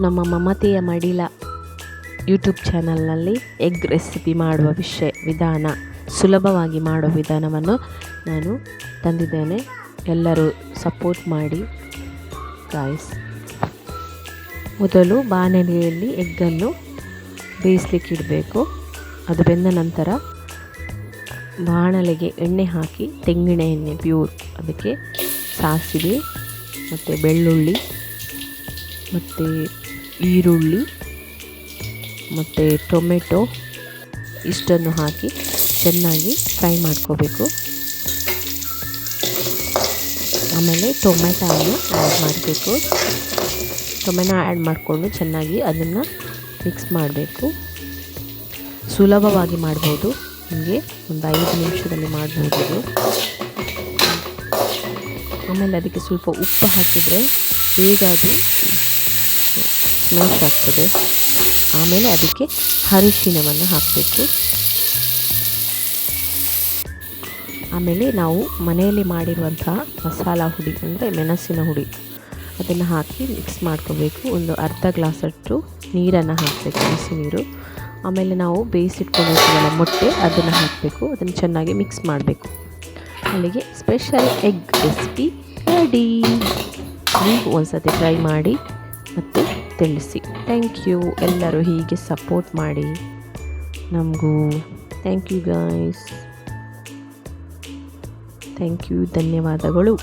ನಮ್ಮ ಮಮತೆಯ ಮಡಿಲ ಯೂಟ್ಯೂಬ್ ಚಾನಲ್ನಲ್ಲಿ ಎಗ್ ರೆಸಿಪಿ ಮಾಡುವ ವಿಧಾನ, ಸುಲಭವಾಗಿ ಮಾಡೋ ವಿಧಾನವನ್ನು ನಾನು ತಂದಿದ್ದೇನೆ. ಎಲ್ಲರೂ ಸಪೋರ್ಟ್ ಮಾಡಿ ಗಾಯ್ಸ್. ಮೊದಲು ಬಾಣಲೆಯಲ್ಲಿ ಎಗ್ಗನ್ನು ಬೇಯಿಸ್ಲಿಕ್ಕೆ ಇಡಬೇಕು. ಅದು ಬೆಂದ ನಂತರ ಬಾಣಲೆಗೆ ಎಣ್ಣೆ ಹಾಕಿ, ತೆಂಗಿನ ಎಣ್ಣೆ ಪ್ಯೂರ್, ಅದಕ್ಕೆ ಸಾಸಿವೆ ಮತ್ತು ಬೆಳ್ಳುಳ್ಳಿ ಮತ್ತು ಈರುಳ್ಳಿ ಮತ್ತು ಟೊಮೆಟೊ ಇಷ್ಟನ್ನು ಹಾಕಿ ಚೆನ್ನಾಗಿ ಫ್ರೈ ಮಾಡ್ಕೋಬೇಕು. ಆಮೇಲೆ ಟೊಮೆಟೊವನ್ನು ಆ್ಯಡ್ ಮಾಡಬೇಕು. ಟೊಮೆಟೊ ಆ್ಯಡ್ ಮಾಡಿಕೊಂಡು ಚೆನ್ನಾಗಿ ಅದನ್ನು ಮಿಕ್ಸ್ ಮಾಡಬೇಕು. ಸುಲಭವಾಗಿ ಮಾಡ್ಬೋದು, ನಿಮಗೆ ಒಂದು 5 ನಿಮಿಷದಲ್ಲಿ ಮಾಡ್ಬೋದು ಇದು. ಆಮೇಲೆ ಅದಕ್ಕೆ ಸ್ವಲ್ಪ ಉಪ್ಪು ಹಾಕಿದರೆ ಬೇಗ ಅದು ಸ್ಮ್ಯಾಶ್ ಆಗ್ತದೆ. ಆಮೇಲೆ ಅದಕ್ಕೆ ಅರಿಶಿಣವನ್ನು ಹಾಕಬೇಕು. ಆಮೇಲೆ ನಾವು ಮನೆಯಲ್ಲಿ ಮಾಡಿರುವಂತಹ ಮಸಾಲ ಹುಡಿ ಅಂದರೆ ಮೆಣಸಿನ ಹುಡಿ, ಅದನ್ನು ಹಾಕಿ ಮಿಕ್ಸ್ ಮಾಡ್ಕೋಬೇಕು. ಒಂದು ಅರ್ಧ ಗ್ಲಾಸಷ್ಟು ನೀರನ್ನು ಹಾಕಬೇಕು, ಬಿಸಿ ನೀರು. ಆಮೇಲೆ ನಾವು ಬೇಯಿಸಿಟ್ಕೊಂಡಿರ್ತೀವಲ್ಲ ಮೊಟ್ಟೆ, ಅದನ್ನು ಹಾಕಬೇಕು. ಅದನ್ನು ಚೆನ್ನಾಗಿ ಮಿಕ್ಸ್ ಮಾಡಬೇಕು. ಅಲ್ಲಿಗೆ ಸ್ಪೆಷಲ್ ಎಗ್ ರೆಸಿಪಿ ರೆಡಿ. ನೀವು ಒಂದ್ಸತಿ ಟ್ರೈ ಮಾಡಿ ಮತ್ತು ತಿಳಿಸಿ. Thank you. ಎಲ್ಲರೂ ಹೀಗೆ ಸಪೋರ್ಟ್ ಮಾಡಿ ನಮಗೂ. Thank you guys. Thank you, ಧನ್ಯವಾದಗಳು.